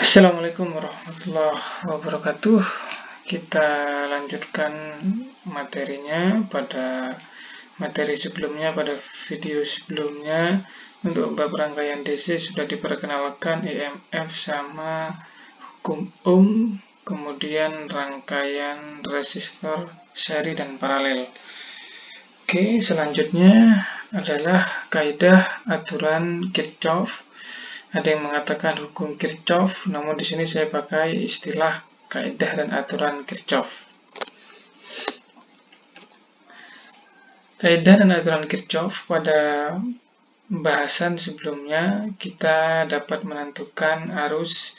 Assalamualaikum warahmatullahi wabarakatuh. Kita lanjutkan materinya pada materi sebelumnya, pada video sebelumnya. Untuk bab rangkaian DC sudah diperkenalkan EMF sama hukum Ohm, kemudian rangkaian resistor seri dan paralel. Oke, selanjutnya adalah kaidah aturan Kirchhoff. Ada yang mengatakan hukum Kirchhoff, namun di sini saya pakai istilah kaidah dan aturan Kirchhoff. Kaidah dan aturan Kirchhoff, pada bahasan sebelumnya kita dapat menentukan arus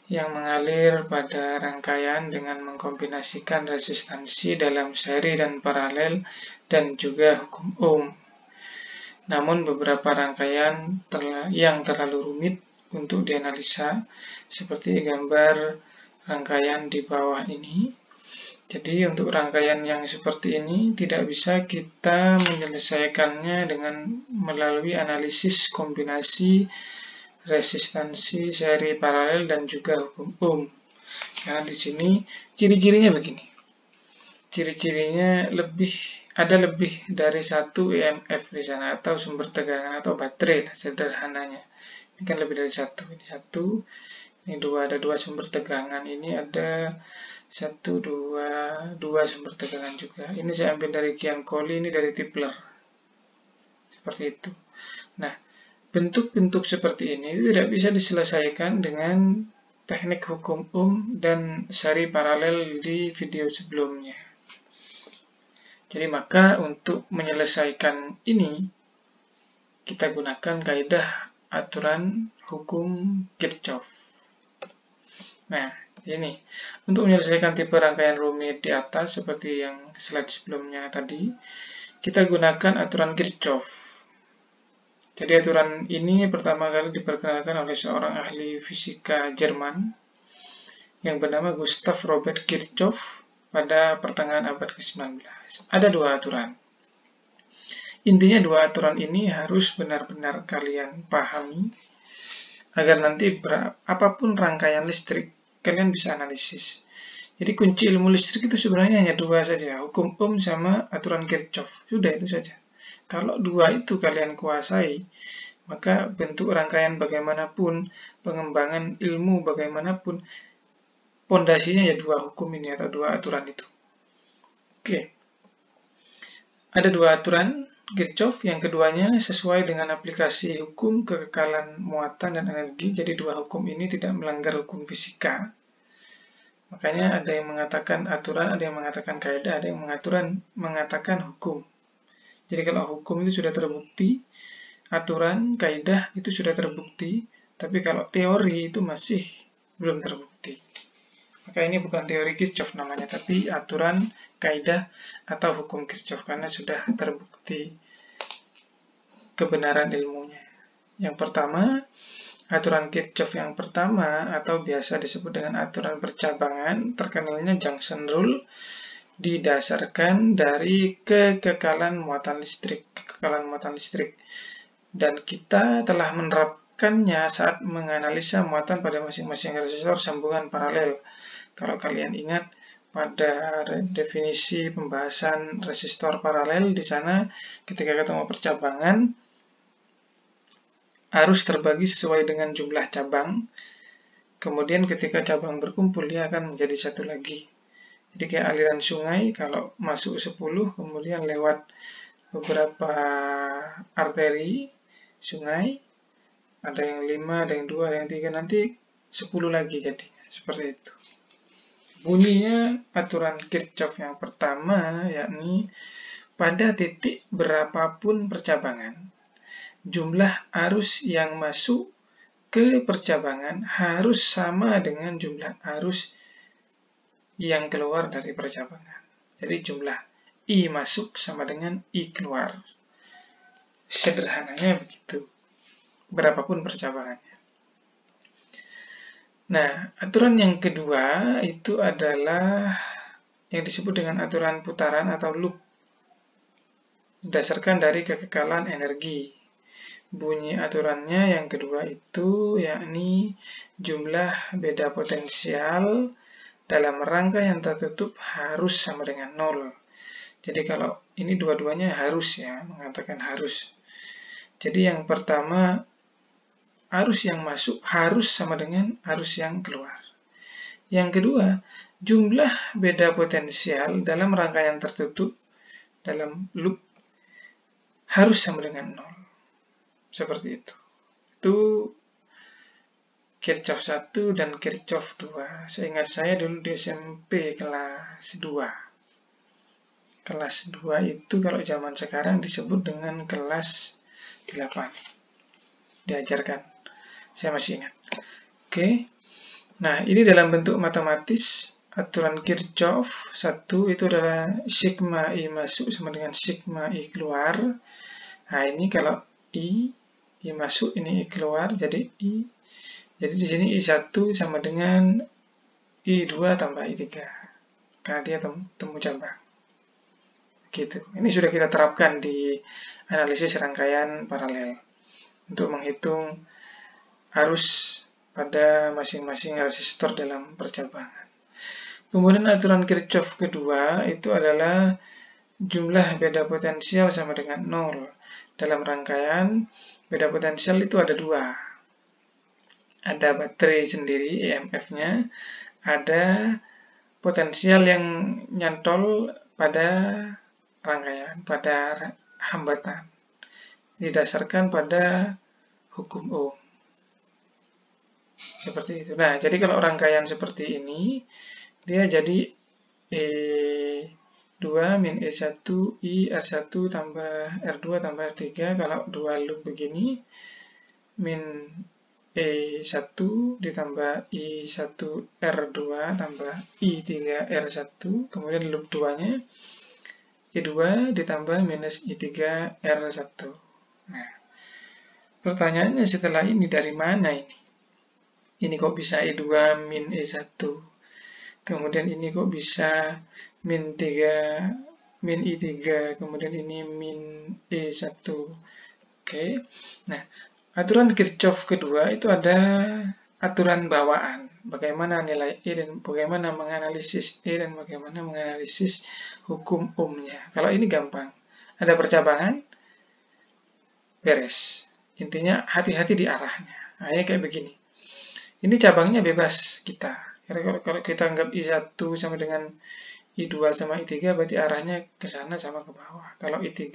yang mengalir pada rangkaian dengan mengkombinasikan resistansi dalam seri dan paralel dan juga hukum Ohm. Namun beberapa rangkaian yang terlalu rumit untuk dianalisa, seperti gambar rangkaian di bawah ini. Jadi untuk rangkaian yang seperti ini tidak bisa kita menyelesaikannya dengan melalui analisis kombinasi resistansi seri paralel dan juga hukum Ohm. Karena di sini ciri-cirinya begini. Ciri-cirinya ada lebih dari satu EMF di sana, atau sumber tegangan atau baterai lah sederhananya. Ini kan lebih dari satu, ini satu, ini dua, ada dua sumber tegangan, ini ada satu, dua sumber tegangan juga. Ini saya ambil dari Giancoli, ini dari Tipler, seperti itu. Nah, bentuk-bentuk seperti ini tidak bisa diselesaikan dengan teknik hukum Ohm dan seri paralel di video sebelumnya. Jadi maka untuk menyelesaikan ini, kita gunakan kaidah aturan hukum Kirchhoff. Nah, ini untuk menyelesaikan tipe rangkaian rumit di atas seperti yang slide sebelumnya tadi, kita gunakan aturan Kirchhoff. Jadi aturan ini pertama kali diperkenalkan oleh seorang ahli fisika Jerman yang bernama Gustav Robert Kirchhoff pada pertengahan abad ke-19. Ada dua aturan. Intinya dua aturan ini harus benar-benar kalian pahami agar nanti apapun rangkaian listrik kalian bisa analisis. Jadi kunci ilmu listrik itu sebenarnya hanya dua saja, hukum Ohm sama aturan Kirchhoff. Sudah itu saja. Kalau dua itu kalian kuasai, maka bentuk rangkaian bagaimanapun, pengembangan ilmu bagaimanapun, pondasinya ya dua hukum ini atau dua aturan itu. Oke. Ada dua aturan Kirchhoff, yang keduanya sesuai dengan aplikasi hukum kekekalan muatan dan energi. Jadi dua hukum ini tidak melanggar hukum fisika. Makanya ada yang mengatakan aturan, ada yang mengatakan kaidah, ada yang mengatakan hukum. Jadi kalau hukum itu sudah terbukti, aturan, kaidah itu sudah terbukti, tapi kalau teori itu masih belum terbukti. Maka ini bukan teori Kirchhoff namanya, tapi aturan, kaidah, atau hukum Kirchhoff, karena sudah terbukti kebenaran ilmunya. Yang pertama, aturan Kirchhoff yang pertama, atau biasa disebut dengan aturan percabangan, terkenalnya Junction Rule, didasarkan dari kekekalan muatan listrik. Dan kita telah menerapkannya saat menganalisa muatan pada masing-masing resistor sambungan paralel. Kalau kalian ingat pada definisi pembahasan resistor paralel, di sana ketika ketemu percabangan, arus terbagi sesuai dengan jumlah cabang. Kemudian ketika cabang berkumpul, dia akan menjadi satu lagi. Jadi kayak aliran sungai, kalau masuk 10, kemudian lewat beberapa arteri sungai, ada yang 5, ada yang 2, ada yang 3, nanti 10 lagi jadinya, seperti itu. Bunyinya aturan Kirchhoff yang pertama, yakni pada titik berapapun percabangan, jumlah arus yang masuk ke percabangan harus sama dengan jumlah arus yang keluar dari percabangan. Jadi jumlah I masuk sama dengan I keluar. Sederhananya begitu, berapapun percabangannya. Nah, aturan yang kedua itu adalah yang disebut dengan aturan putaran atau loop, berdasarkan dari kekekalan energi. bunyi aturannya yang kedua itu yakni jumlah beda potensial dalam rangka yang tertutup harus sama dengan 0. Jadi kalau ini dua-duanya harus ya, mengatakan harus. Jadi yang pertama, arus yang masuk harus sama dengan arus yang keluar. Yang kedua, jumlah beda potensial dalam rangka yang tertutup dalam loop harus sama dengan 0. Seperti itu. Itu Kirchhoff 1 dan Kirchhoff 2. Seingat saya dulu di SMP kelas 2. Kelas 2 itu kalau zaman sekarang disebut dengan kelas 8. Diajarkan. Saya masih ingat. Oke. Nah, ini dalam bentuk matematis. Aturan Kirchhoff 1 itu adalah sigma I masuk sama dengan sigma I keluar. Nah, ini kalau I masuk, ini I keluar, jadi I. Jadi di sini I1 sama dengan I2 tambah I3. Karena dia temu cabang. Gitu. Ini sudah kita terapkan di analisis rangkaian paralel untuk menghitung arus pada masing-masing resistor dalam percabangan. Kemudian aturan Kirchhoff kedua itu adalah jumlah beda potensial sama dengan 0. Dalam rangkaian, beda potensial itu ada dua. Ada baterai sendiri, EMF-nya, ada potensial yang nyantol pada rangkaian, pada hambatan, didasarkan pada hukum Ohm. Seperti itu. Nah, jadi kalau rangkaian seperti ini, dia jadi E2 min E1 I R1 tambah R2 tambah R3. Kalau dua loop begini, min E1 ditambah I1 R2 tambah I3 R1. Kemudian loop 2-nya I2 ditambah minus I3 R1. Nah, pertanyaannya setelah ini dari mana ini? Ini kok bisa I2 min I1? Kemudian ini kok bisa min 3, min I3, kemudian ini min E1. Oke. Nah, aturan Kirchhoff kedua itu ada aturan bawaan. Bagaimana nilai E dan bagaimana menganalisis E dan bagaimana menganalisis hukum Ohm-nya. Kalau ini gampang. Ada percabangan, beres. Intinya hati-hati di arahnya. Nah, ini kayak begini. Ini cabangnya bebas kita. Kalau kita anggap I1 sama dengan I2 sama I3, berarti arahnya ke sana sama ke bawah. Kalau I3,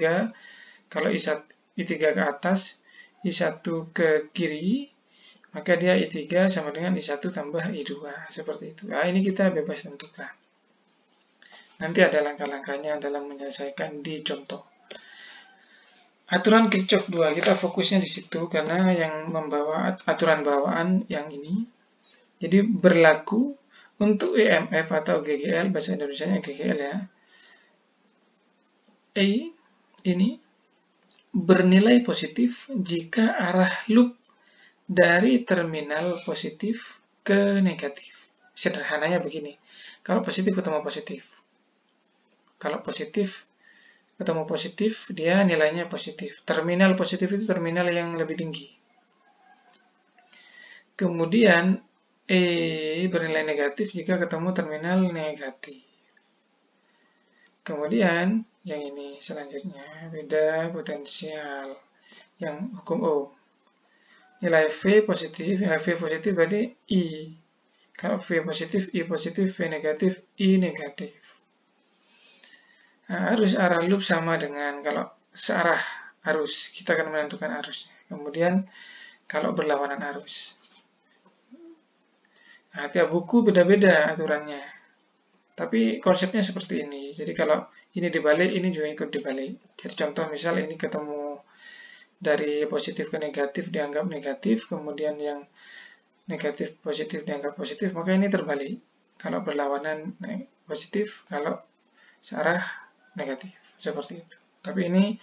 kalau I3 ke atas, I1 ke kiri, maka dia I3 sama dengan I1 tambah I2. Seperti itu. Nah, ini kita bebas tentukan. Nanti ada langkah-langkahnya dalam menyelesaikan di contoh. Aturan Kirchhoff 2, kita fokusnya di situ karena yang membawa aturan bawaan yang ini. Jadi berlaku untuk EMF atau GGL, bahasa Indonesianya GGL ya. E ini bernilai positif jika arah loop dari terminal positif ke negatif. Sederhananya begini, kalau positif ketemu positif. Kalau positif ketemu positif, dia nilainya positif. Terminal positif itu terminal yang lebih tinggi. Kemudian E bernilai negatif jika ketemu terminal negatif. Kemudian yang ini selanjutnya, beda potensial yang hukum Ohm. Nilai V positif berarti I. Kalau V positif, I positif, V negatif, I negatif. Nah, arus arah loop sama dengan kalau searah arus, kita akan menentukan arusnya. Kemudian kalau berlawanan arus. Nah, tiap buku beda-beda aturannya. Tapi konsepnya seperti ini. Jadi kalau ini dibalik, ini juga ikut dibalik. Jadi contoh misal ini ketemu dari positif ke negatif dianggap negatif, kemudian yang negatif positif dianggap positif, maka ini terbalik. Kalau berlawanan positif, kalau searah negatif. Seperti itu. Tapi ini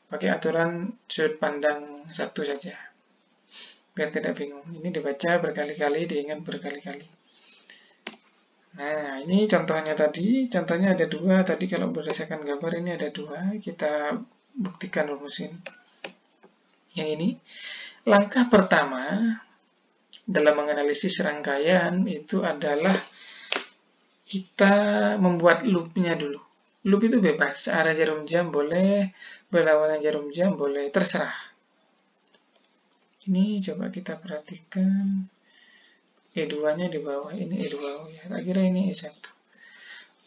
pakai aturan sudut pandang satu saja. Biar tidak bingung. Ini dibaca berkali-kali, diingat berkali-kali. Nah, ini contohnya tadi. Contohnya ada dua. Tadi kalau berdasarkan gambar ini ada dua. Kita buktikan rumusin. Yang ini, langkah pertama dalam menganalisis rangkaian itu adalah kita membuat loop-nya dulu. Loop itu bebas, arah jarum jam boleh, berlawanan jarum jam boleh, terserah. Ini coba kita perhatikan. E2-nya di bawah, ini E2 ya. Tak kira ini E1.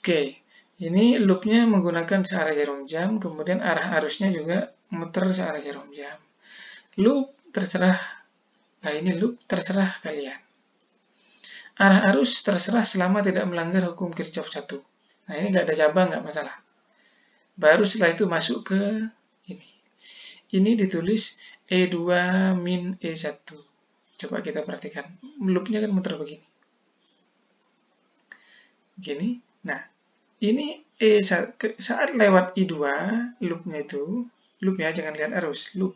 Oke, ini loopnya menggunakan searah jarum jam, kemudian arah arusnya juga muter searah jarum jam. Loop terserah, nah ini loop terserah kalian. Arah arus terserah selama tidak melanggar hukum Kirchhoff 1. Nah ini nggak ada cabang, nggak masalah. Baru setelah itu masuk ke ini. Ini ditulis E2 min E1. Coba kita perhatikan. Loopnya kan muter begini. Begini. Nah, ini E1, saat lewat I2, loopnya itu, loop ya, jangan lihat arus, loop.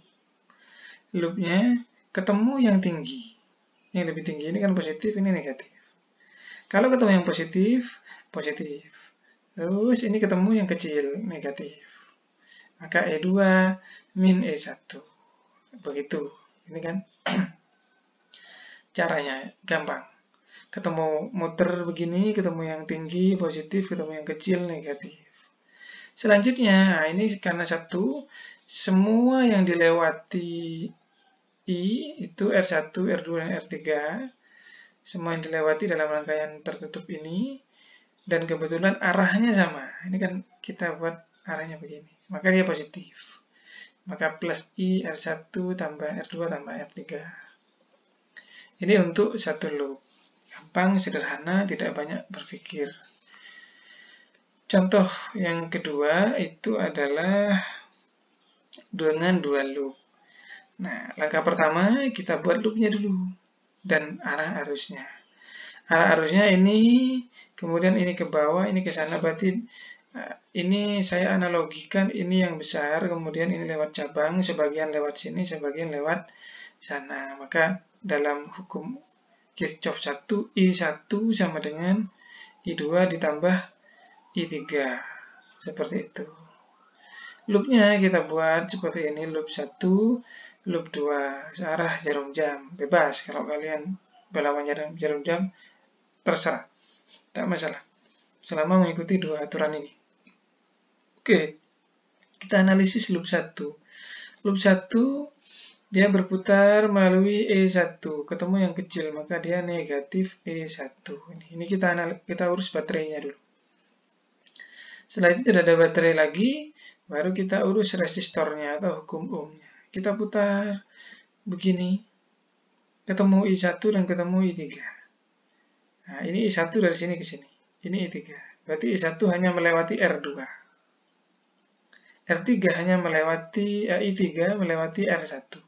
Loopnya ketemu yang tinggi. Yang lebih tinggi ini kan positif, ini negatif. Kalau ketemu yang positif, positif. Terus ini ketemu yang kecil, negatif. Maka E2 min E1. Begitu. Ini kan caranya gampang. Ketemu muter begini, ketemu yang tinggi, positif, ketemu yang kecil, negatif. Selanjutnya, nah ini karena satu, semua yang dilewati I itu R1, R2, dan R3, semua yang dilewati dalam rangkaian tertutup ini, dan kebetulan arahnya sama. Ini kan kita buat arahnya begini, maka dia positif. Maka plus I R1 tambah R2 tambah R3. Ini untuk satu loop. Gampang, sederhana, tidak banyak berpikir. Contoh yang kedua itu adalah dengan dua loop. Nah, langkah pertama kita buat loopnya dulu dan arah arusnya. Arah arusnya ini, kemudian ini ke bawah, ini ke sana, berarti ini saya analogikan ini yang besar, kemudian ini lewat cabang, sebagian lewat sini, sebagian lewat sana. Maka dalam hukum Kirchhoff 1, I1 sama dengan I2 ditambah I3. Seperti itu. Loopnya kita buat seperti ini, loop 1, loop 2, searah jarum jam. Bebas, kalau kalian berlawan jarum jam, terserah. Tak masalah. Selama mengikuti dua aturan ini. Oke, kita analisis loop 1. Loop 1, dia berputar melalui E1, ketemu yang kecil, maka dia negatif E1. Ini kita urus baterainya dulu. Setelah itu tidak ada baterai lagi, baru kita urus resistornya atau hukum ohmnya. Kita putar begini, ketemu I1 dan ketemu I3. Nah, ini I1 dari sini ke sini, ini I3. Berarti I1 hanya melewati R2. R3 hanya melewati, I3 melewati R1.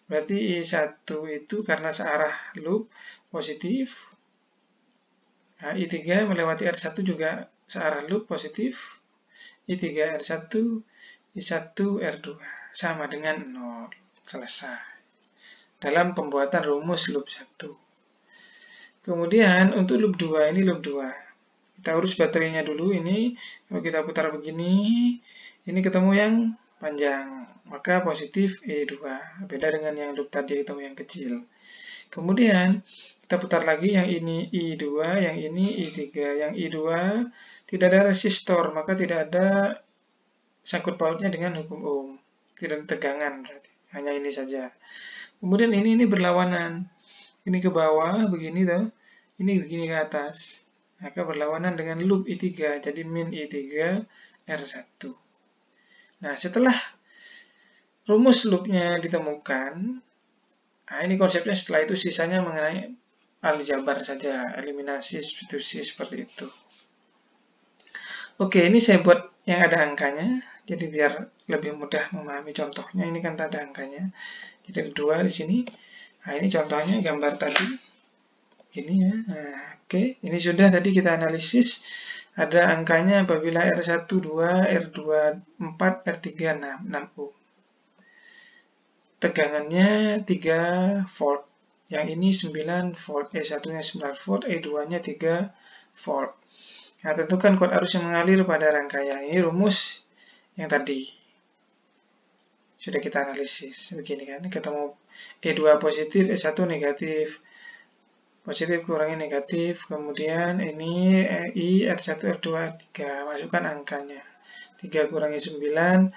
Berarti I1 itu karena searah loop positif. Nah, I3 melewati R1 juga searah loop positif. I3 R1, I1 R2 sama dengan 0. Selesai. Dalam pembuatan rumus loop 1. Kemudian untuk loop 2, ini loop 2. Kita urus baterainya dulu ini. Kalau kita putar begini, ini ketemu yang panjang, maka positif E2. Beda dengan yang loop tadi ketemu yang kecil. Kemudian kita putar lagi yang ini I2, yang ini I3. Yang I2 tidak ada resistor, maka tidak ada sangkut pautnya dengan hukum ohm. Tidak ada tegangan berarti. Hanya ini saja. Kemudian ini berlawanan. Ini ke bawah begini toh. Ini begini ke atas. Maka berlawanan dengan loop I3, jadi min I3 R1. Nah, setelah rumus loopnya ditemukan, nah ini konsepnya setelah itu sisanya mengenai aljabar saja, eliminasi, substitusi seperti itu. Oke, ini saya buat yang ada angkanya, jadi biar lebih mudah memahami contohnya. Ini kan tak ada angkanya, jadi ada 2 di sini. Nah, ini contohnya gambar tadi. Ini ya. Nah, oke, ini sudah tadi kita analisis. Ada angkanya apabila R1 2, R2 4, R3 6 ohm. Tegangannya 3 volt. Yang ini 9 volt, E1-nya 9 volt, E2-nya 3 volt. Nah, tentukan kuat arus yang mengalir pada rangkaian. Ini rumus yang tadi. sudah kita analisis. Begini kan, ketemu E2 positif, E1 negatif. Positif kurangi negatif, kemudian ini I, R1, R2, R3. Masukkan angkanya. 3 kurangi 9,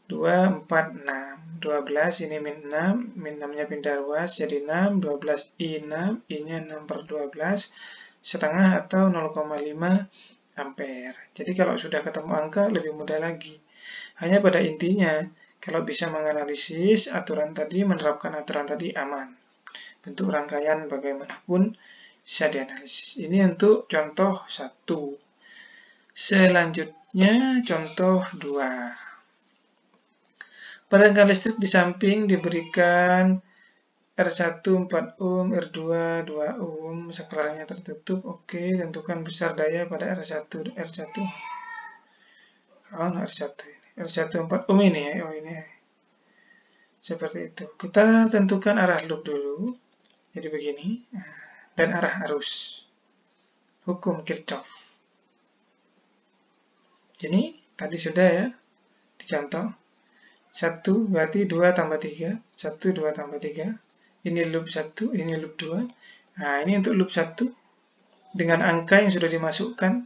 2, 4, 6. 12, ini min 6. Min 6-nya pindah ruas, jadi 6. 12, I 6. I-nya 6 per 12. Setengah atau 0,5 ampere. Jadi kalau sudah ketemu angka, lebih mudah lagi. Hanya pada intinya, kalau bisa menganalisis aturan tadi, menerapkan aturan tadi aman. Bentuk rangkaian bagaimanapun bisa dianalisis. Ini untuk contoh 1. Selanjutnya contoh 2. Pada rangkaian listrik di samping diberikan R1 4 ohm, R2 2 ohm, saklarnya tertutup. Oke, tentukan besar daya pada R1. R1 ini. R1 4 ohm ini ya. Oh ini. Seperti itu. Kita tentukan arah loop dulu. Jadi begini, dan arah arus. Hukum Kirchhoff. Jadi, tadi sudah ya, dicontoh. 1 berarti 2 tambah 3. 1, 2 tambah 3. Ini loop 1, ini loop 2. Nah, ini untuk loop 1. Dengan angka yang sudah dimasukkan.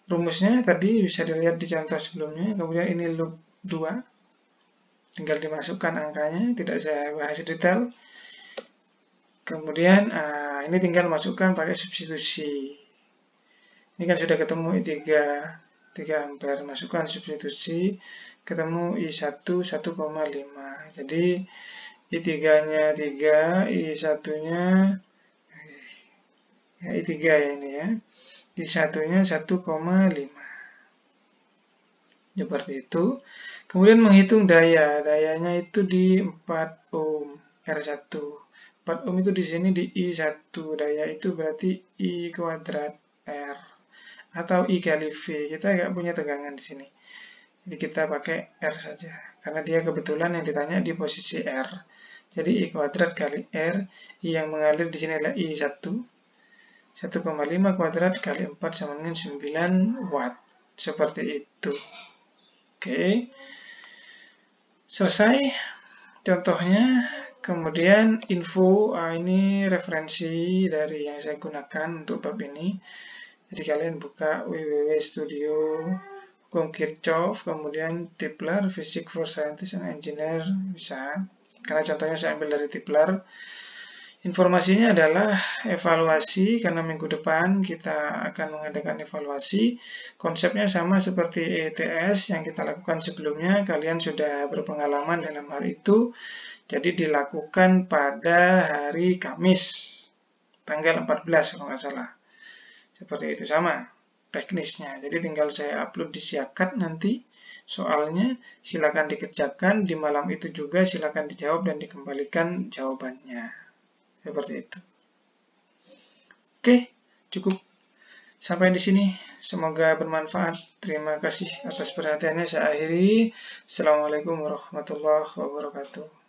Rumusnya tadi bisa dilihat di contoh sebelumnya. Kemudian ini loop 2. Tinggal dimasukkan angkanya, tidak saya bahas detail. Kemudian ini tinggal masukkan pakai substitusi. Ini kan sudah ketemu I3 ampere, masukkan substitusi, ketemu I1 1,5. Jadi I3-nya 3, I1-nya ya I3 ya ini ya. I1-nya 1,5. Seperti itu. Kemudian menghitung daya. Dayanya itu di 4 ohm R1. 4 ohm itu di sini di I1, daya itu berarti I kuadrat R atau I kali V. Kita nggak punya tegangan di sini. Jadi kita pakai R saja karena dia kebetulan yang ditanya di posisi R. Jadi I kuadrat kali R, I yang mengalir di sini adalah I1. 1,5 kuadrat kali 4 sama dengan 9 watt. Seperti itu. Oke. Selesai contohnya. Kemudian info, ini referensi dari yang saya gunakan untuk bab ini. Jadi kalian buka www.studio Hukum Kirchhoff, kemudian Tipler, Physics for Scientists and Engineers, bisa. Karena contohnya saya ambil dari Tipler. Informasinya adalah evaluasi, karena minggu depan kita akan mengadakan evaluasi. Konsepnya sama seperti ETS yang kita lakukan sebelumnya. Kalian sudah berpengalaman dalam hal itu. Jadi dilakukan pada hari Kamis, tanggal 14 kalau nggak salah. Seperti itu, sama teknisnya. Jadi tinggal saya upload di Siakat nanti soalnya, silakan dikerjakan. Di malam itu juga silakan dijawab dan dikembalikan jawabannya. Seperti itu. Oke, cukup sampai di sini. Semoga bermanfaat. Terima kasih atas perhatiannya. Saya akhiri. Assalamualaikum warahmatullahi wabarakatuh.